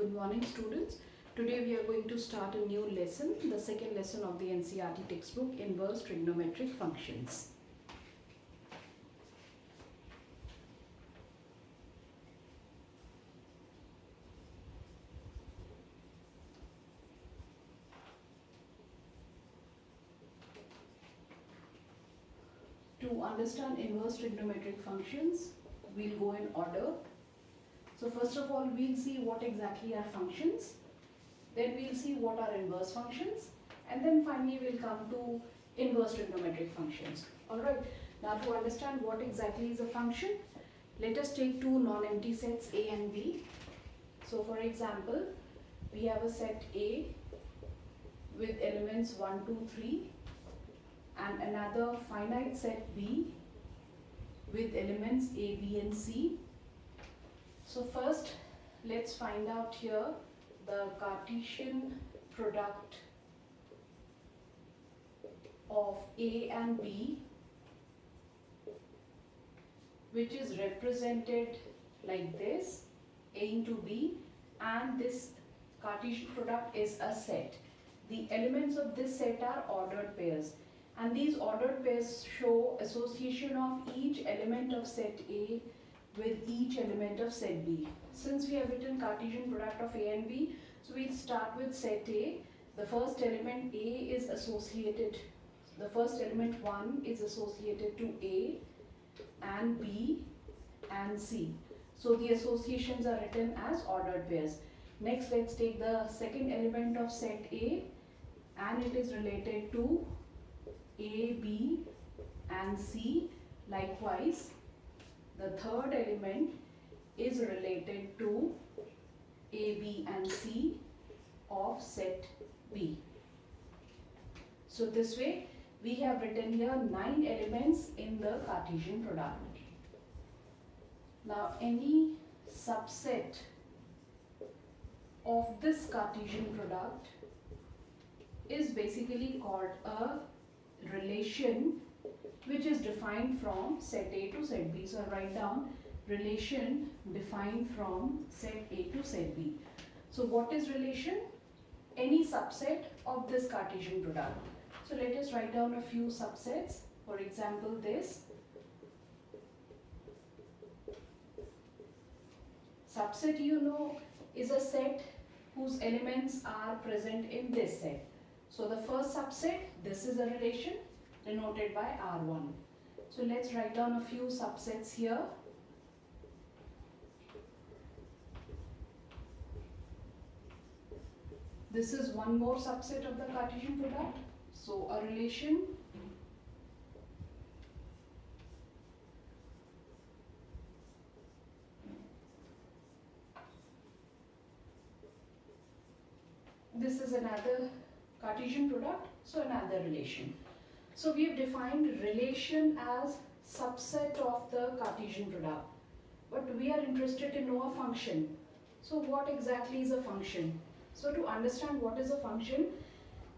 Good morning, students. Today we are going to start a new lesson, the second lesson of the NCERT textbook, Inverse Trigonometric Functions. To understand inverse trigonometric functions, we'll go in order. So first of all, we'll see what exactly are functions. Then we'll see what are inverse functions. And then finally we'll come to inverse trigonometric functions. Alright, now to understand what exactly is a function, let us take two non-empty sets A and B. So for example, we have a set A with elements 1, 2, 3 and another finite set B with elements A, B and C. So first, let's find out here the Cartesian product of A and B, which is represented like this, A into B, and this Cartesian product is a set. The elements of this set are ordered pairs, and these ordered pairs show association of each element of set A with each element of set B. Since we have written Cartesian product of A and B, so we'll start with set A. The first element A is associated, the first element 1 is associated to A and B and C. So the associations are written as ordered pairs. Next, let's take the second element of set A, and it is related to A, B and C. Likewise, the third element is related to A, B and C of set B. So this way we have written here 9 elements in the Cartesian product. Now any subset of this Cartesian product is basically called a relation which is defined from set A to set B. So I write down relation defined from set A to set B. So what is relation? Any subset of this Cartesian product. So let us write down a few subsets. For example, this subset, you know, is a set whose elements are present in this set. So the first subset, this is a relation denoted by R1. So let's write down a few subsets here. This is one more subset of the Cartesian product. So a relation this is another Cartesian product, so another relation. So we have defined relation as subset of the Cartesian product, but we are interested to know a function. So what exactly is a function? So to understand what is a function,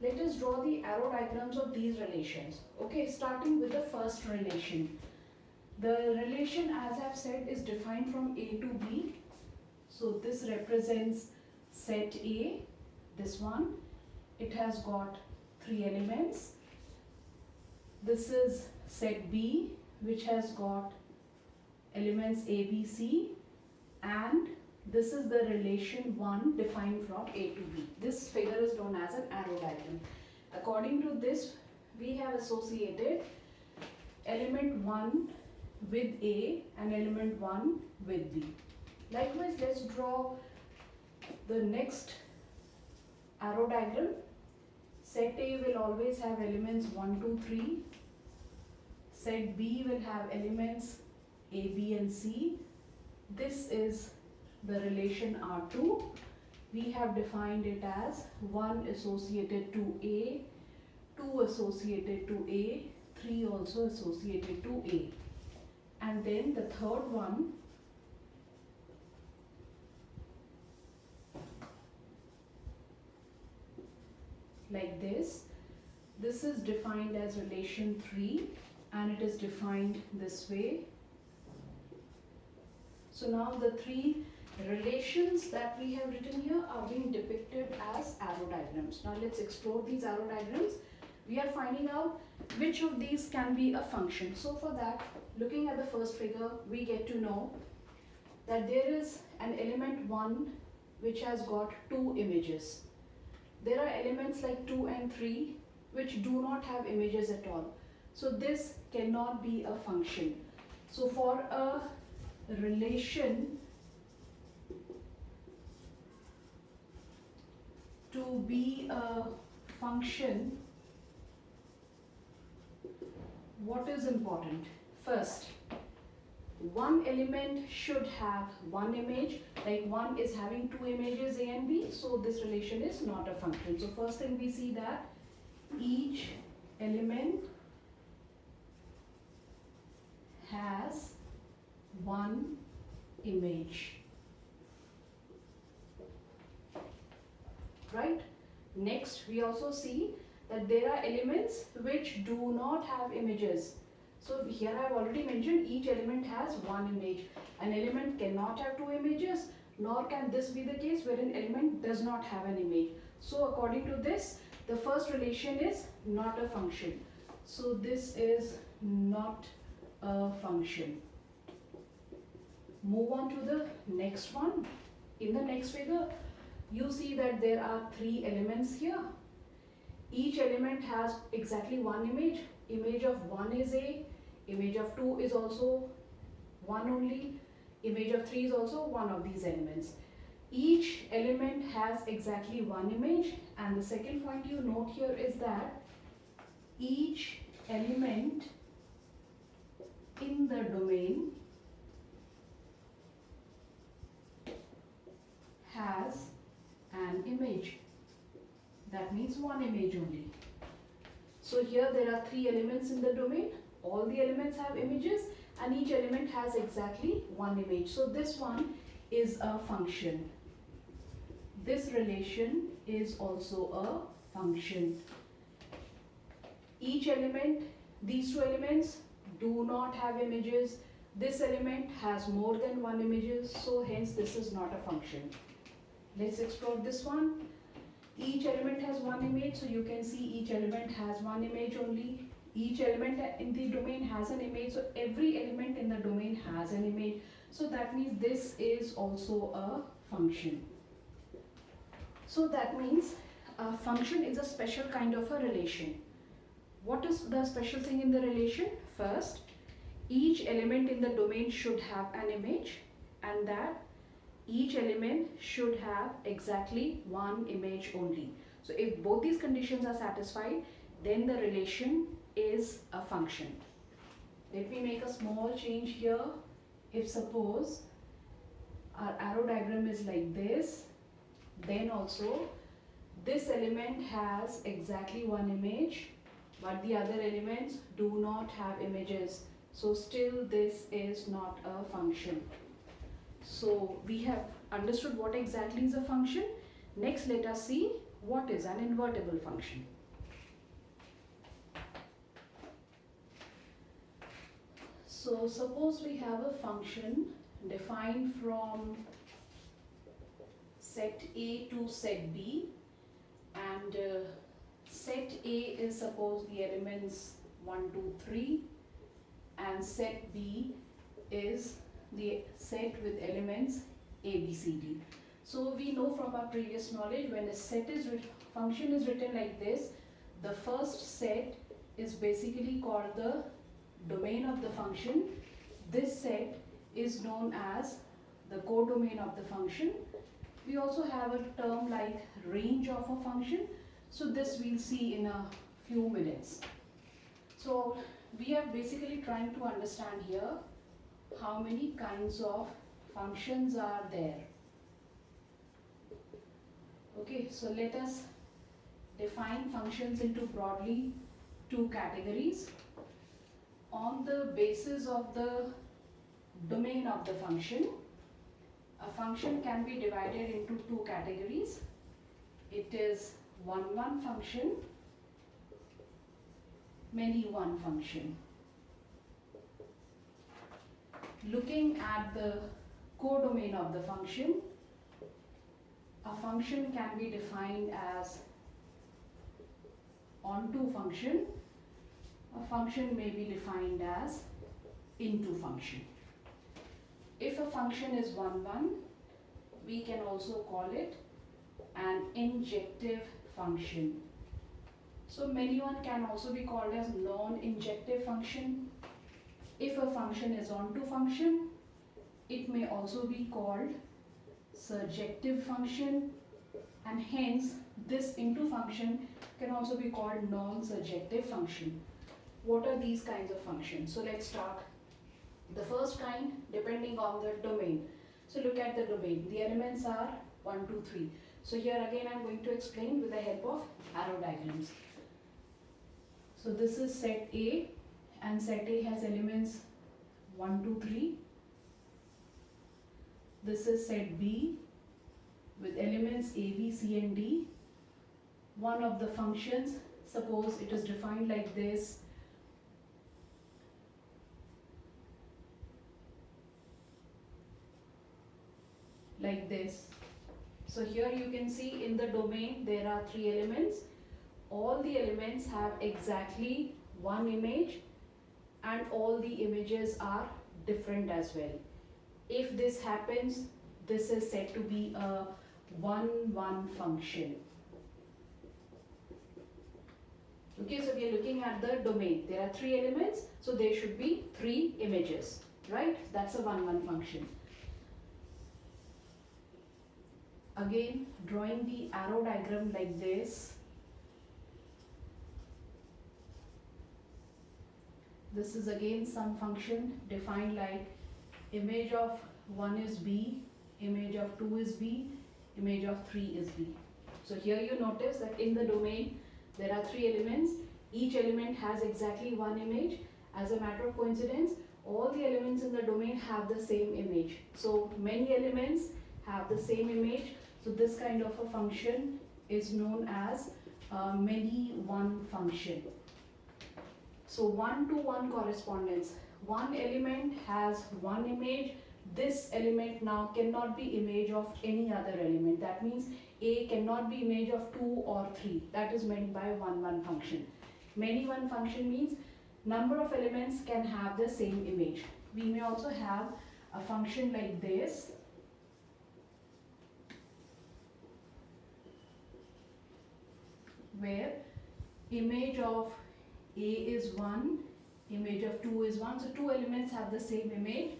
let us draw the arrow diagrams of these relations. Okay, starting with the first relation. The relation, as I have said, is defined from A to B. So this represents set A, this one. It has got 3 elements. This is set B, which has got elements A, B, C, and this is the relation 1 defined from A to B. This figure is known as an arrow diagram. According to this, we have associated element 1 with A and element 1 with B. Likewise, let's draw the next arrow diagram. Set A will always have elements 1, 2, 3. Set B will have elements A, B and C. This is the relation R2. We have defined it as 1 associated to A, 2 associated to A, 3 also associated to A. And then the third one like this. This is defined as relation 3 and it is defined this way. So now the 3 relations that we have written here are being depicted as arrow diagrams. Now let's explore these arrow diagrams. We are finding out which of these can be a function. So for that, looking at the first figure, we get to know that there is an element 1 which has got 2 images. There are elements like 2 and 3 which do not have images at all. So this cannot be a function. So for a relation to be a function, what is important? First, one element should have one image, like 1 is having 2 images A and B, so this relation is not a function. So first thing we see that each element has one image, right? Next, we also see that there are elements which do not have images. So here I have already mentioned each element has one image. An element cannot have 2 images, nor can this be the case where an element does not have an image. So according to this, the first relation is not a function. So this is not a function. Move on to the next one. In the next figure, you see that there are 3 elements here. Each element has exactly one image. Image of 1 is A, image of 2 is also 1 only, image of 3 is also one of these elements. Each element has exactly one image, and the second point you note here is that each element in the domain has an image. That means one image only. So here there are 3 elements in the domain. All the elements have images and each element has exactly one image. So this one is a function. This relation is also a function. Each element, these 2 elements do not have images. This element has more than one images, so hence this is not a function. Let's explore this one. Each element has one image, so you can see each element has one image only. Each element in the domain has an image, so every element in the domain has an image. So that means this is also a function. So that means a function is a special kind of a relation. What is the special thing in the relation? First, each element in the domain should have an image, and that each element should have exactly one image only. So if both these conditions are satisfied, then the relation is a function. Let me make a small change here. If suppose our arrow diagram is like this, then also this element has exactly one image, but the other elements do not have images. So still this is not a function. So we have understood what exactly is a function. Next, let us see what is an invertible function. So suppose we have a function defined from set A to set B, and set A is suppose the elements 1, 2, 3, and set B is the set with elements A, B, C, D. So we know from our previous knowledge, when a set is function is written like this, the first set is basically called the domain of the function. This set is known as the codomain of the function. We also have a term like range of a function. So this we'll see in a few minutes. So we are basically trying to understand here how many kinds of functions are there. Okay, so let us define functions into broadly 2 categories. On the basis of the domain of the function, a function can be divided into 2 categories. It is one function, many-one function. Looking at the codomain of the function. A function can be defined as onto function. A function may be defined as into function. If a function is 1, 1, we can also call it an injective function. So many one can also be called as non-injective function. If a function is onto function, it may also be called surjective function, and hence this into function can also be called non-surjective function. What are these kinds of functions? So let's start. The first kind, depending on the domain. So look at the domain. The elements are 1, 2, 3. So here again I'm going to explain with the help of arrow diagrams. So this is set A, and set A has elements 1, 2, 3. This is set B with elements A, B, C and D. One of the functions, suppose it is defined like this. Like this. So here you can see in the domain there are 3 elements. All the elements have exactly one image, and all the images are different as well. If this happens, this is said to be a 1, 1 function. Okay, so we are looking at the domain. There are 3 elements, so there should be 3 images, right? That's a 1, 1 function. Again, drawing the arrow diagram like this. This is again some function defined like image of 1 is B, image of 2 is B, image of 3 is B. So here you notice that in the domain there are 3 elements. Each element has exactly one image. As a matter of coincidence, all the elements in the domain have the same image. So many elements have the same image. So this kind of a function is known as many one function. So 1 to 1 correspondence. One element has one image. This element now cannot be image of any other element. That means A cannot be image of 2 or 3. That is meant by 1, 1 function. Many one function means number of elements can have the same image. We may also have a function like this. Where image of A is 1, image of 2 is 1. So 2 elements have the same image,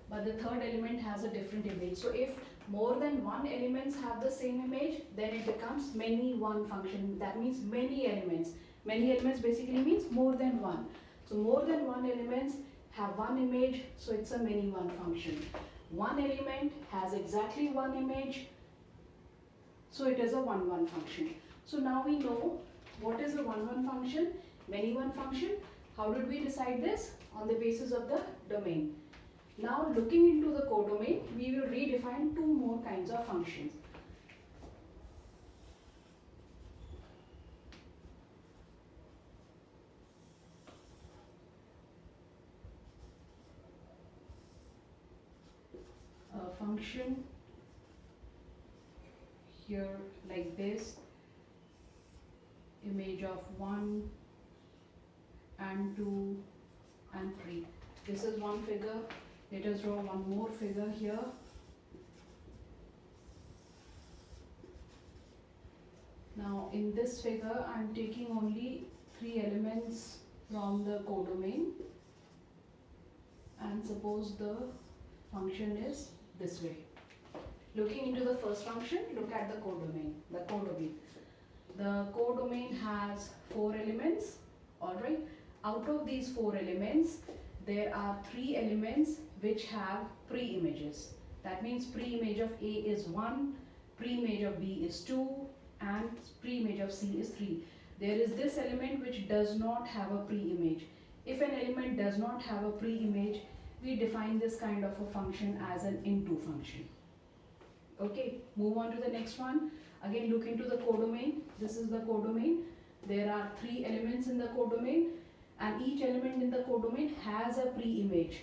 but the third element has a different image. So if more than 1 elements have the same image, then it becomes many one function. That means many elements. Many elements basically means more than 1. So more than 1 elements have one image, so it's a many one function. One element has exactly one image, so it is a 1, 1 function. So now we know what is a 1, 1 function, many one function. How did we decide this? On the basis of the domain. Now looking into the codomain, we will redefine 2 more kinds of functions. A function here like this, image of 1 and 2 and 3. This is one figure. Let us draw one more figure here. Now in this figure I am taking only 3 elements from the codomain, and suppose the function is this way. Looking into the first function, look at the codomain. The codomain has 4 elements. Alright. Out of these 4 elements, there are 3 elements which have pre-images. That means pre-image of A is 1, pre-image of B is 2, and pre-image of C is 3. There is this element which does not have a pre-image. If an element does not have a pre-image, we define this kind of a function as an into function. Okay, move on to the next one. Again, look into the codomain. This is the codomain. There are 3 elements in the codomain, and each element in the codomain has a pre-image.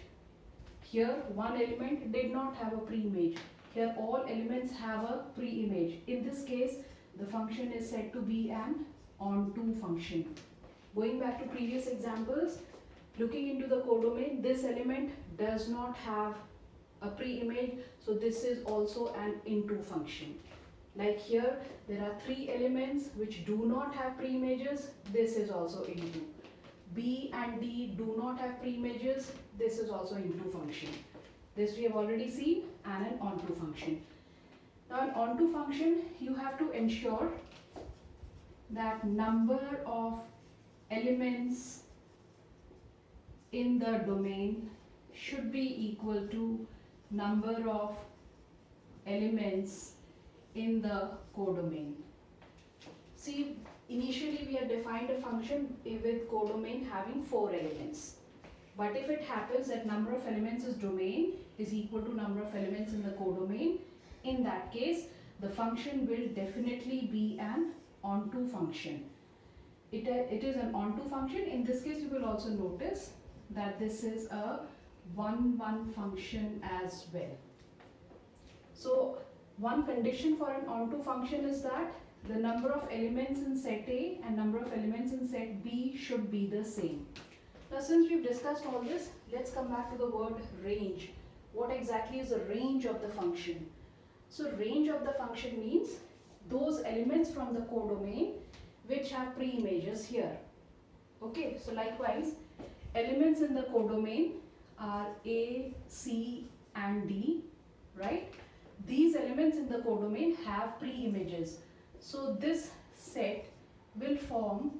here one element did not have a pre-image. Here all elements have a pre-image. In this case, the function is said to be an onto function. Going back to previous examples, looking into the codomain, this element does not have a pre-image, so this is also an into function. Like here, there are 3 elements which do not have pre-images, this is also into. B and D do not have pre-images, this is also into function. This we have already seen, and an onto function. Now an onto function, you have to ensure that number of elements in the domain should be equal to number of elements in the codomain. See, initially we had defined a function with codomain having 4 elements. But if it happens that number of elements is domain is equal to number of elements in the codomain, in that case the function will definitely be an onto function. It is an onto function. In this case, you will also notice that this is a 1-1 function as well. So one condition for an onto function is that the number of elements in set A and number of elements in set B should be the same. Now since we've discussed all this, let's come back to the word range. What exactly is the range of the function? So range of the function means those elements from the codomain which have pre-images here. Okay, so likewise, elements in the codomain are A, C and D, right? These elements in the codomain have pre-images. So this set will form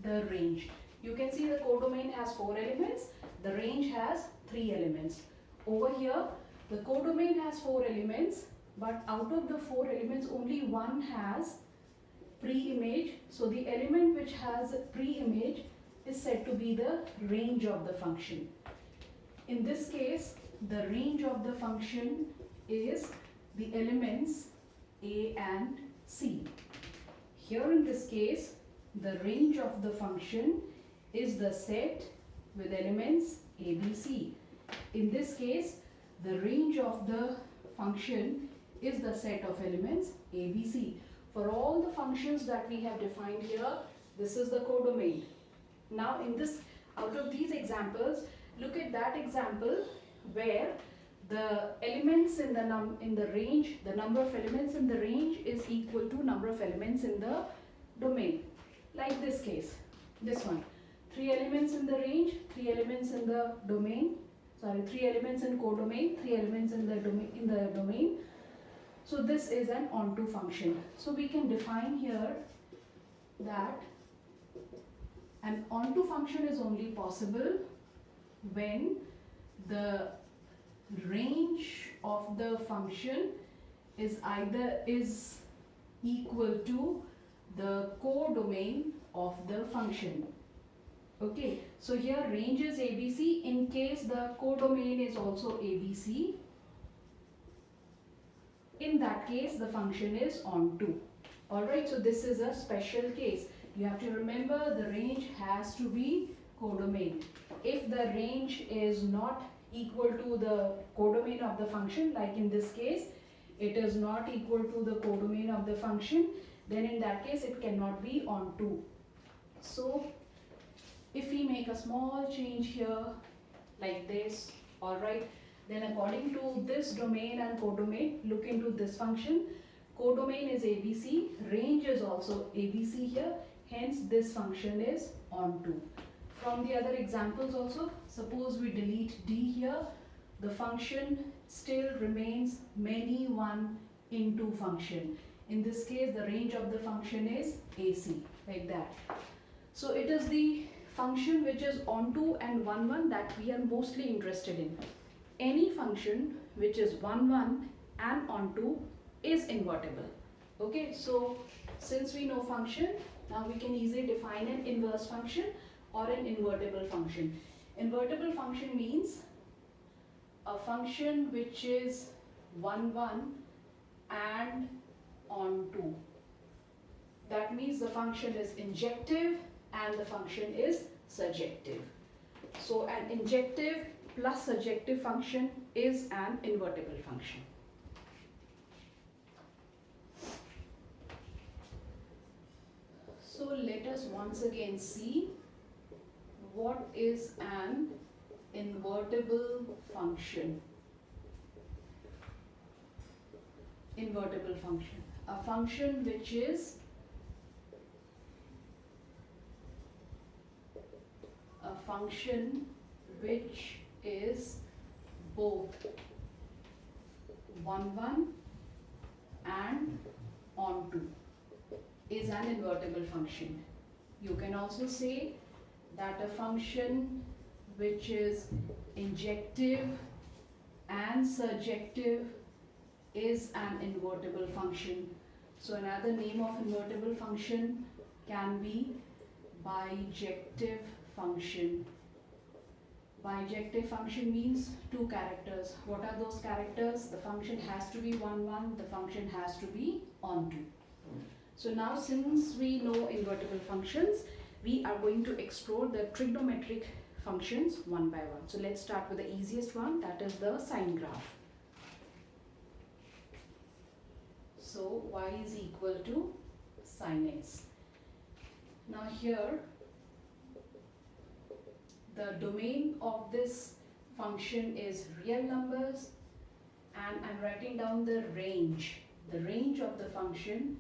the range. You can see the codomain has 4 elements, the range has 3 elements. Over here, the codomain has 4 elements, but out of the 4 elements, only one has pre-image. So the element which has a pre-image is said to be the range of the function. In this case, the range of the function is the elements A and C. Here in this case, the range of the function is the set with elements A, B, C. In this case, the range of the function is the set of elements A, B, C. For all the functions that we have defined here, this is the codomain. Now in this, out of these examples, look at that example where the elements in the range, the number of elements in the range is equal to number of elements in the domain. Like this case, this one. 3 elements in the range, 3 elements in the domain, 3 elements in codomain, 3 elements in the domain. So this is an onto function. So we can define here that an onto function is only possible when the range of the function is equal to the codomain of the function. Okay, so here range is ABC in case the codomain is also ABC. In that case, the function is onto. Alright, so this is a special case. You have to remember the range has to be codomain. If the range is not equal to the codomain of the function, like in this case, it is not equal to the codomain of the function, then in that case it cannot be onto. So if we make a small change here like this, alright, then according to this domain and codomain, look into this function. Codomain is ABC, range is also ABC here, hence this function is onto. From the other examples also, suppose we delete D here, the function still remains many one into function. In this case, the range of the function is AC, like that. So it is the function which is onto and 1-1 that we are mostly interested in. Any function which is 1-1 and onto is invertible. Okay, so since we know function, now we can easily define an inverse function or an invertible function. Invertible function means a function which is 1-1 and onto. That means the function is injective and the function is surjective. So an injective plus surjective function is an invertible function. So let us once again see what is an invertible function. Invertible function, a function which is both 1, 1 and onto is an invertible function. You can also say that a function which is injective and surjective is an invertible function. So another name of invertible function can be bijective function. Bijective function means two characters. What are those characters? The function has to be 1, 1, the function has to be onto. So now, since we know invertible functions, we are going to explore the trigonometric functions one by one. So let's start with the easiest one, that is the sine graph. So y is equal to sine x. Now here, the domain of this function is real numbers, and I'm writing down the range. The range of the function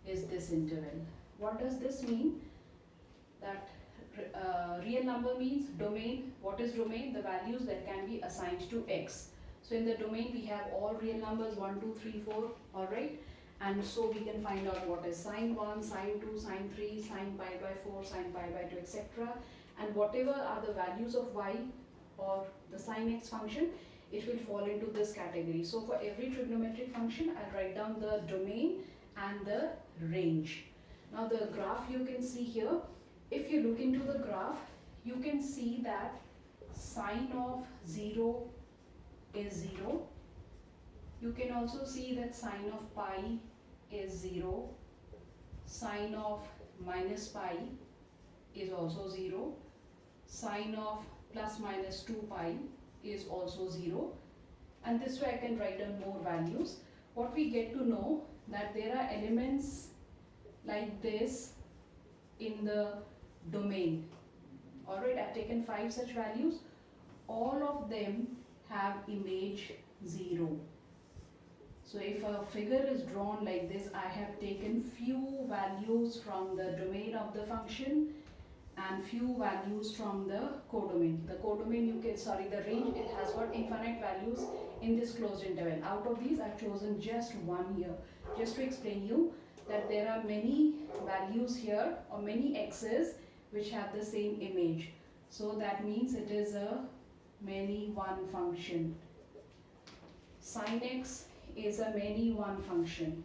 is this interval. What does this mean? That real number means domain. What is domain? The values that can be assigned to x. So in the domain we have all real numbers 1, 2, 3, 4, alright? And so we can find out what is sine 1, sine 2, sine 3, sine pi by 4, sine pi by 2, etc. And whatever are the values of y or the sine x function, it will fall into this category. So for every trigonometric function, I'll write down the domain and the range. Now the graph you can see here, if you look into the graph, you can see that sine of 0 is 0. You can also see that sine of pi is 0. Sine of minus pi is also 0. Sine of plus minus 2 pi is also 0. And this way I can write down more values. What we get to know, that there are elements like this in the domain. Alright, I've taken 5 such values. All of them have image 0. So if a figure is drawn like this, I have taken few values from the domain of the function and few values from the codomain. The codomain, the range, it has got infinite values in this closed interval. Out of these, I've chosen just one here, just to explain you that there are many values here or many x's which have the same image. So that means it is a many one function. Sin x is a many one function.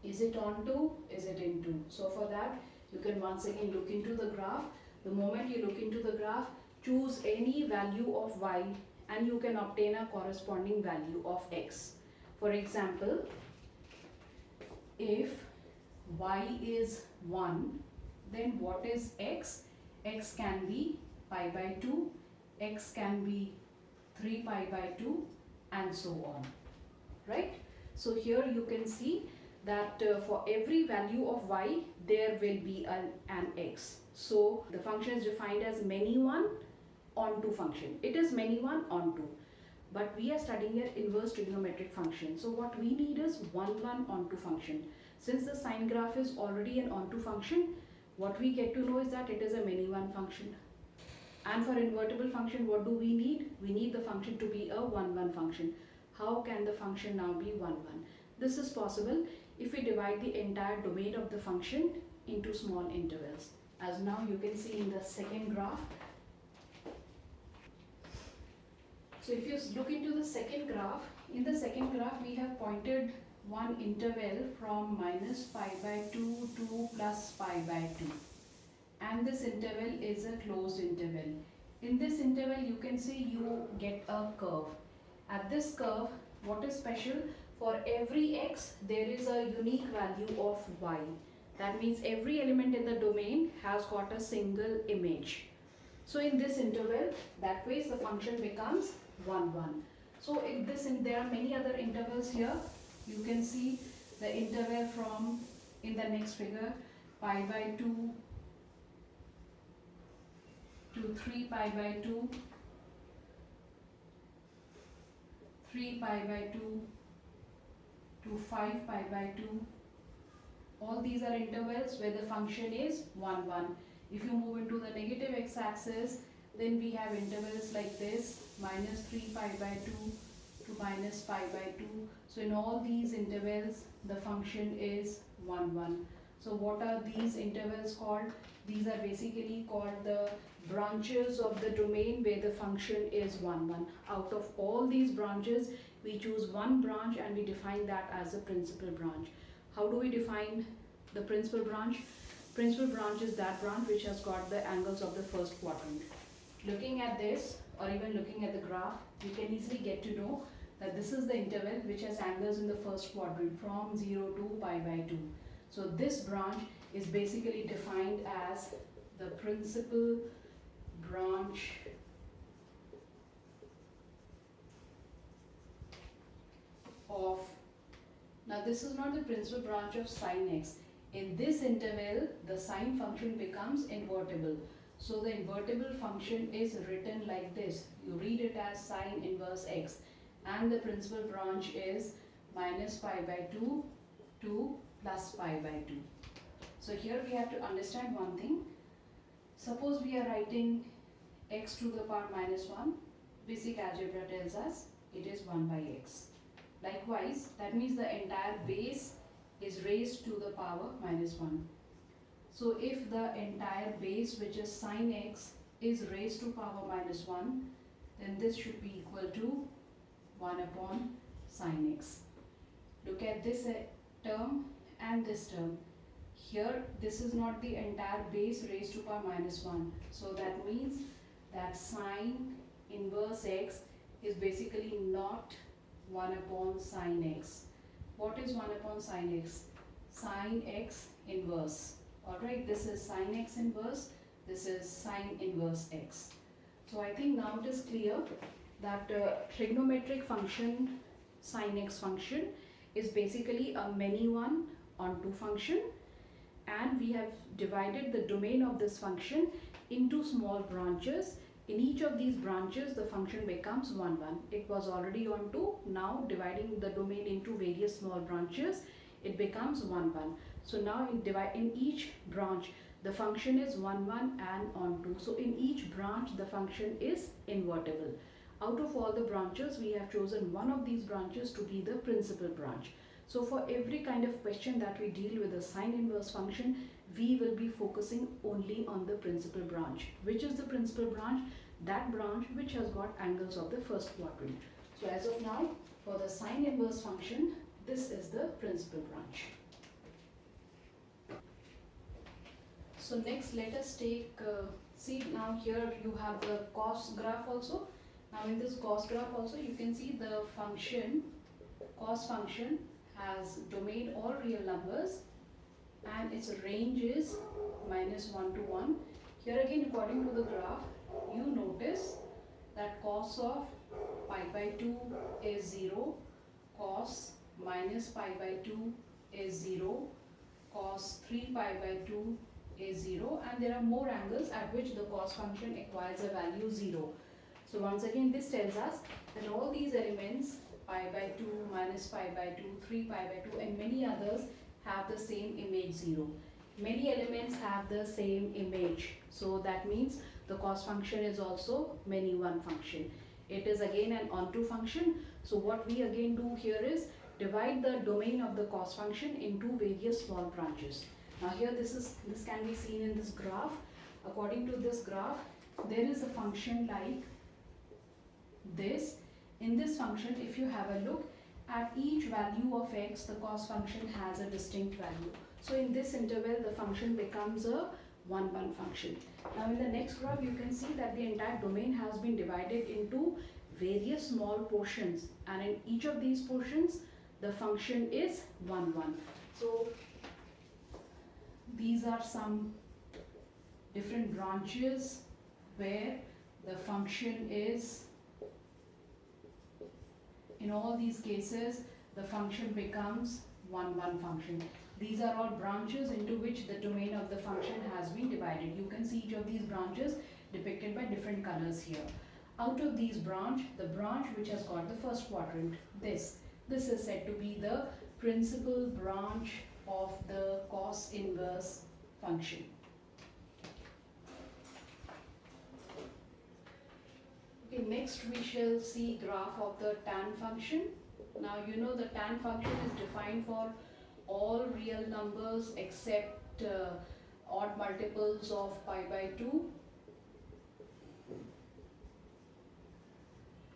Is it onto? Is it into? So for that, you can once again look into the graph. The moment you look into the graph, choose any value of y and you can obtain a corresponding value of x. For example, if y is 1, then what is x? X can be pi by 2, x can be 3 pi by 2, and so on, right? So here you can see that for every value of y, there will be an x. So the function is defined as many one onto function. It is many one onto. But we are studying here inverse trigonometric function. So what we need is 1, 1 onto function. Since the sine graph is already an onto function, what we get to know is that it is a many one function. And for invertible function, what do we need? We need the function to be a 1, 1 function. How can the function now be 1, 1? This is possible if we divide the entire domain of the function into small intervals. As now you can see in the second graph. So if you look into the second graph, in the second graph we have pointed one interval from minus pi by 2 to plus pi by 2. And this interval is a closed interval. In this interval you can see you get a curve. At this curve, what is special? For every x, there is a unique value of y. That means every element in the domain has got a single image. So in this interval, that way the function becomes 1, 1. So if there are many other intervals here. You can see the interval from, in the next figure, pi by 2 to 3 pi by 2, 3 pi by 2 to 5 pi by 2. All these are intervals where the function is 1, 1. If you move into the negative x-axis, then we have intervals like this, minus 3 pi by 2 to minus pi by 2. So in all these intervals, the function is 1, 1. So what are these intervals called? These are basically called the branches of the domain where the function is 1, 1. Out of all these branches, we choose one branch and we define that as the principal branch. How do we define the principal branch? Principal branch is that branch which has got the angles of the first quadrant. Looking at this, or even looking at the graph, you can easily get to know that this is the interval which has angles in the first quadrant from 0 to pi by 2. So this branch is basically defined as the principal branch of, now this is not the principal branch of sine x. In this interval, the sine function becomes invertible. So the invertible function is written like this. You read it as sine inverse x, and the principal branch is minus pi by 2 to plus pi by 2. So here we have to understand one thing. Suppose we are writing x to the power minus 1. Basic algebra tells us it is 1 by x. Likewise, that means the entire base is raised to the power minus 1. So if the entire base, which is sine x, is raised to power minus 1, then this should be equal to 1 upon sine x. Look at this term and this term. Here, this is not the entire base raised to power minus 1. So that means that sine inverse x is basically not 1 upon sine x. What is 1 upon sine x? Sine x inverse. Alright, this is sine x inverse, this is sine inverse x. So I think now it is clear that trigonometric function, sine x function, is basically a many one onto function, and we have divided the domain of this function into small branches. In each of these branches, the function becomes 1, 1. It was already on 2. Now dividing the domain into various small branches, it becomes 1, 1. So now in each branch, the function is 1, 1 and on 2. So in each branch, the function is invertible. Out of all the branches, we have chosen one of these branches to be the principal branch. So for every kind of question that we deal with a sine inverse function, we will be focusing only on the principal branch. Which is the principal branch? That branch which has got angles of the first quadrant. So as of now, for the sine inverse function, this is the principal branch. So next, let us take, see now here you have the cos graph also. Now in this cos graph also, you can see the function, cos function has domain all real numbers and its range is minus 1 to 1. Here again, according to the graph, you notice that cos of pi by 2 is 0, cos minus pi by 2 is 0, cos 3 pi by 2 is 0, and there are more angles at which the cos function acquires a value 0. So once again, this tells us that all these elements, pi by 2, minus pi by 2, 3 pi by 2 and many others have the same image 0. Many elements have the same image. So that means the cos function is also many one function. It is again an onto function. So what we again do here is divide the domain of the cos function into various small branches. Now here this can be seen in this graph. According to this graph, there is a function like this. In this function, if you have a look at each value of x, the cos function has a distinct value. So in this interval, the function becomes a 1, 1 function. Now in the next graph, you can see that the entire domain has been divided into various small portions, and in each of these portions, the function is 1, 1. So these are some different branches where the function is, in all these cases, the function becomes 1 function. These are all branches into which the domain of the function has been divided. You can see each of these branches depicted by different colors here. Out of these branch, the branch which has got the first quadrant, this is said to be the principal branch of the cos inverse function. Okay, next we shall see graph of the tan function. Now you know the tan function is defined for all real numbers except odd multiples of pi by 2,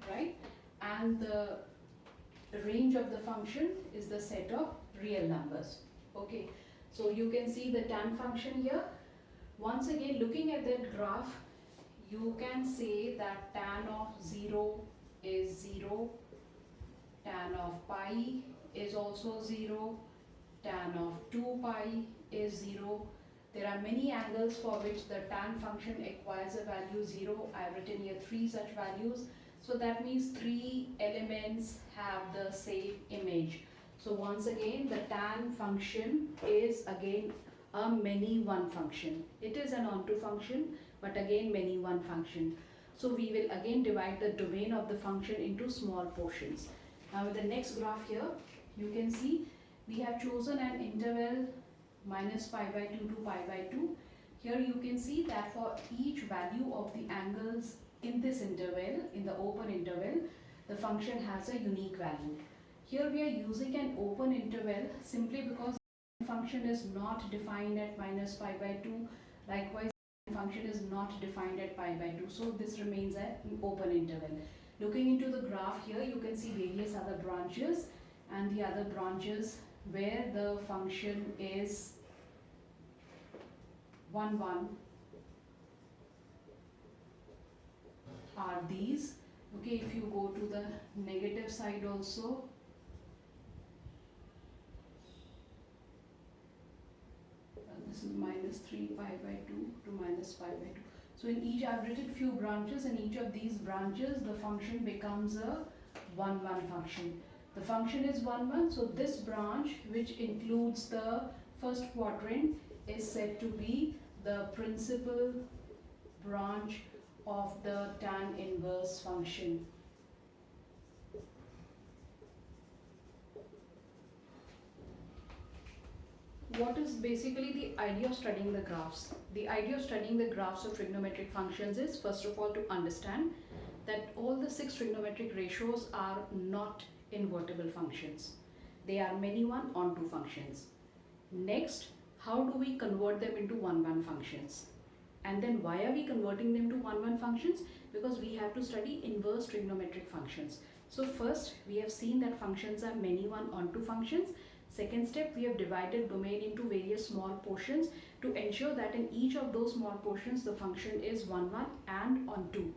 right? And the range of the function is the set of real numbers. Okay, so you can see the tan function here. Once again, looking at that graph, you can say that tan of 0 is 0, tan of pi is also 0, tan of 2 pi is 0. There are many angles for which the tan function acquires a value 0. I have written here 3 such values. So that means 3 elements have the same image. So once again, the tan function is again a many one function. It is an onto function, but again many one function. So we will again divide the domain of the function into small portions. Now with the next graph here, you can see we have chosen an interval minus pi by 2 to pi by 2. Here you can see that for each value of the angles in this interval, in the open interval, the function has a unique value. Here we are using an open interval simply because the function is not defined at minus pi by 2. Likewise, the function is not defined at pi by 2. So this remains an open interval. Looking into the graph here, you can see various other branches, and the other branches where the function is 1, 1 are these. Okay, if you go to the negative side also, this is minus 3 pi by 2 to minus pi by 2. So in each, I've written few branches, and each of these branches the function becomes a 1, 1 function. The function is 1, 1, so this branch, which includes the first quadrant, is said to be the principal branch of the tan inverse function. What is basically the idea of studying the graphs? The idea of studying the graphs of trigonometric functions is, first of all, to understand that all the 6 trigonometric ratios are not invertible functions. They are many one onto functions. Next, how do we convert them into 1, 1 functions? And then why are we converting them to 1, 1 functions? Because we have to study inverse trigonometric functions. So first, we have seen that functions are many one onto functions. Second step, we have divided domain into various small portions to ensure that in each of those small portions, the function is 1, 1 and onto.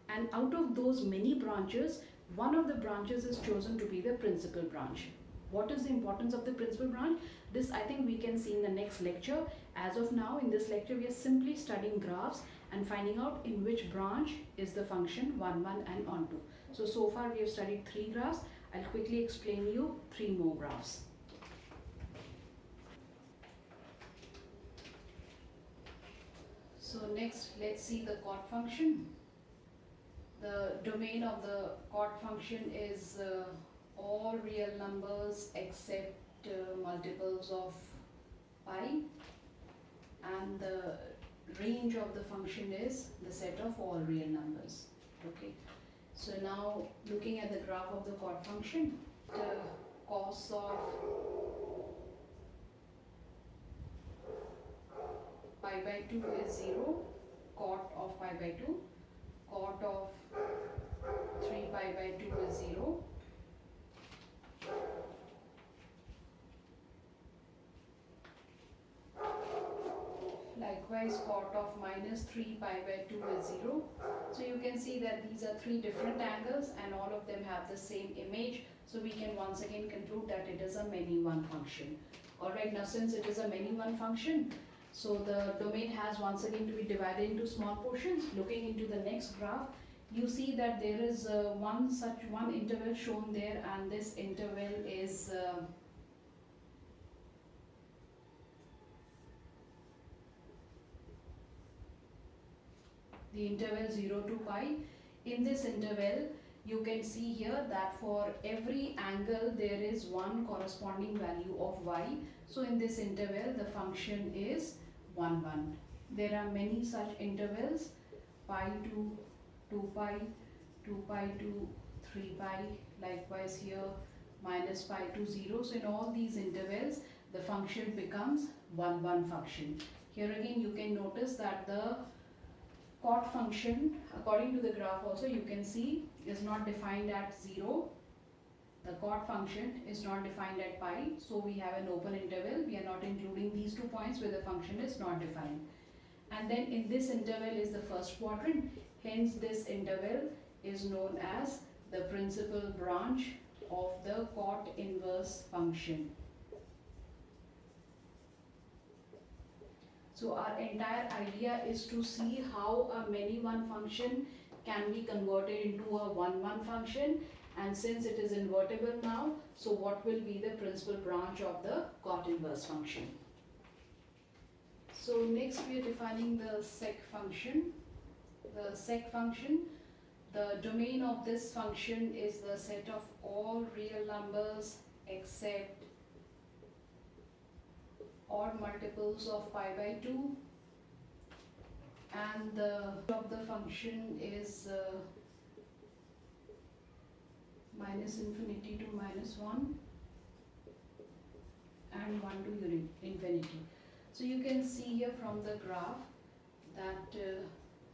And out of those many branches, one of the branches is chosen to be the principal branch. What is the importance of the principal branch? This I think we can see in the next lecture. As of now, in this lecture, we are simply studying graphs and finding out in which branch is the function 1, 1 and onto. So far we have studied 3 graphs. I'll quickly explain you 3 more graphs. So next, let's see the chord function. The domain of the chord function is all real numbers except multiples of pi, and the range of the function is the set of all real numbers. Okay, so now looking at the graph of the chord function, the cos of pi by 2 is 0, cot of pi by 2, cot of 3 pi by 2 is 0, likewise cot of minus 3 pi by 2 is 0. So you can see that these are 3 different angles and all of them have the same image. So we can once again conclude that it is a many one function. Alright, now since it is a many one function, So the domain has once again to be divided into small portions. Looking into the next graph, you see that there is one interval shown there, and this interval is the interval 0 to pi. In this interval, you can see here that for every angle there is one corresponding value of y. So in this interval, the function is 1, 1. There are many such intervals, pi to 2 pi, 2 pi to 3 pi, likewise here minus pi to 0. So in all these intervals, the function becomes 1, 1 function. Here again you can notice that the cot function, according to the graph also, you can see is not defined at 0. The cot function is not defined at pi, so we have an open interval. We are not including these 2 points where the function is not defined. And then in this interval is the first quadrant, hence this interval is known as the principal branch of the cot inverse function. So our entire idea is to see how a many one function can be converted into a 1, 1 function, and since it is invertible now, so what will be the principal branch of the cot inverse function? So next we are defining the sec function. The sec function, the domain of this function is the set of all real numbers except odd multiples of pi by 2, and the of the function is minus infinity to minus 1 and 1 to infinity. So you can see here from the graph that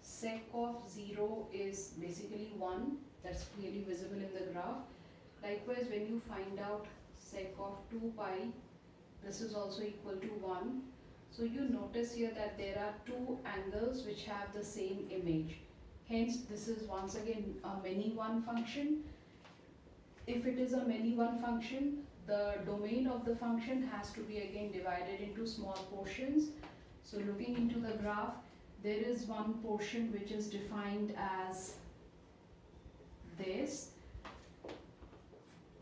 sec of 0 is basically 1. That's clearly visible in the graph. Likewise, when you find out sec of 2 pi, this is also equal to 1. So you notice here that there are two angles which have the same image. Hence, this is once again a many one function. If it is a many one function, the domain of the function has to be again divided into small portions. So looking into the graph, there is one portion which is defined as this,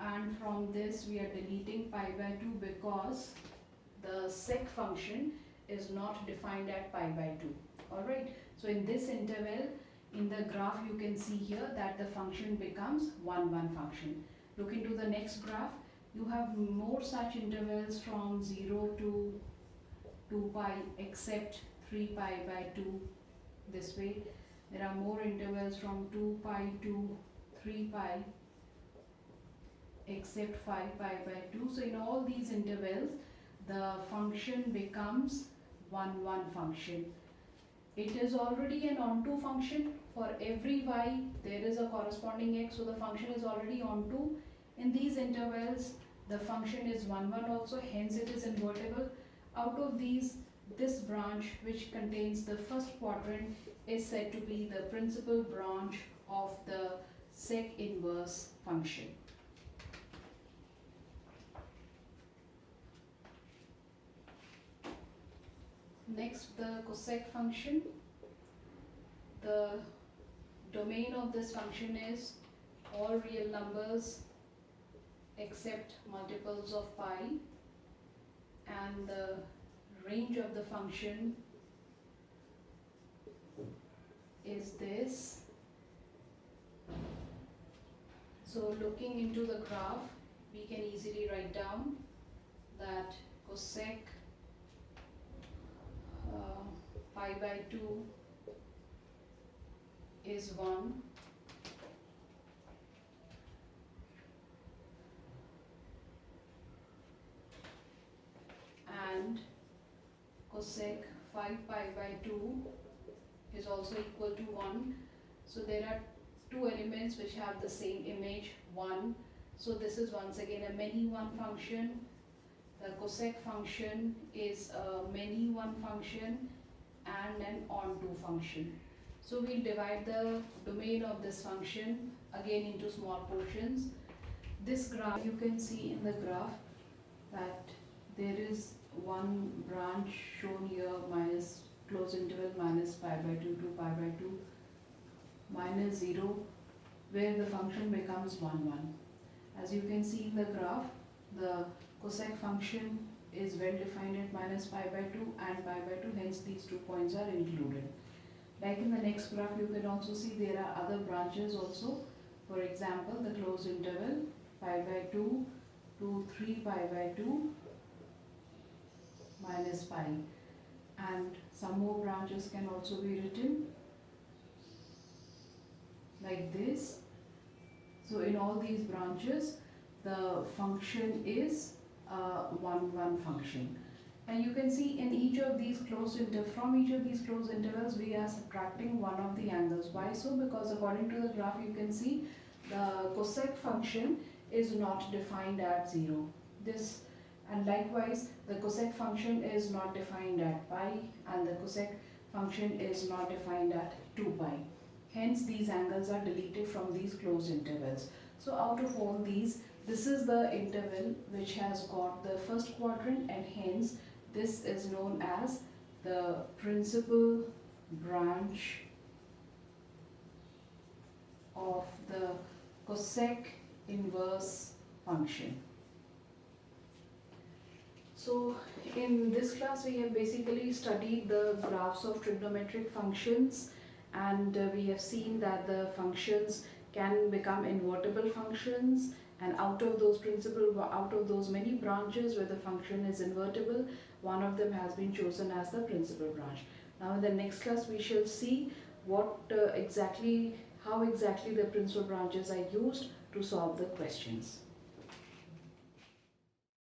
and from this we are deleting pi by 2 because the sec function is not defined at pi by 2. Alright, so in this interval, in the graph you can see here that the function becomes 1, 1 function. Look into the next graph, you have more such intervals from 0 to 2 pi except 3 pi by 2 this way. There are more intervals from 2 pi to 3 pi except 5 pi by 2. So in all these intervals, the function becomes 1, 1 function. It is already an onto function. For every y, there is a corresponding x, so the function is already onto. In these intervals, the function is 1, 1 also, hence it is invertible. Out of these, this branch which contains the first quadrant is said to be the principal branch of the sec inverse function. Next, the cosec function. The domain of this function is all real numbers except multiples of pi, and the range of the function is this. So looking into the graph, we can easily write down that cosec pi by 2 is 1, and cosec 5 pi by 2 is also equal to 1. So there are two elements which have the same image, 1. So this is once again a many one function. The cosec function is a many one function and an onto function. So we'll divide the domain of this function again into small portions. This graph, you can see in the graph that there is one branch shown here minus closed interval minus pi by 2 to pi by 2 minus 0, where the function becomes 1, 1. As you can see in the graph, the cosec function is well defined at minus pi by 2 and pi by 2, hence these 2 points are included. Like in the next graph, you can also see there are other branches also. For example, the closed interval pi by 2 to 3 pi by 2 minus pi, and some more branches can also be written like this. So in all these branches, the function is a 1, 1 function. And you can see in each of these from each of these closed intervals, we are subtracting one of the angles. Why so? Because according to the graph, you can see the cosec function is not defined at 0. And likewise, the cosec function is not defined at pi, and the cosec function is not defined at 2 pi. Hence, these angles are deleted from these closed intervals. So out of all these, this is the interval which has got the first quadrant, and hence this is known as the principal branch of the cosec inverse function. So in this class we have basically studied the graphs of trigonometric functions, and we have seen that the functions can become invertible functions, and out of those many branches where the function is invertible, one of them has been chosen as the principal branch. Now in the next class we shall see how exactly the principal branches are used to solve the questions.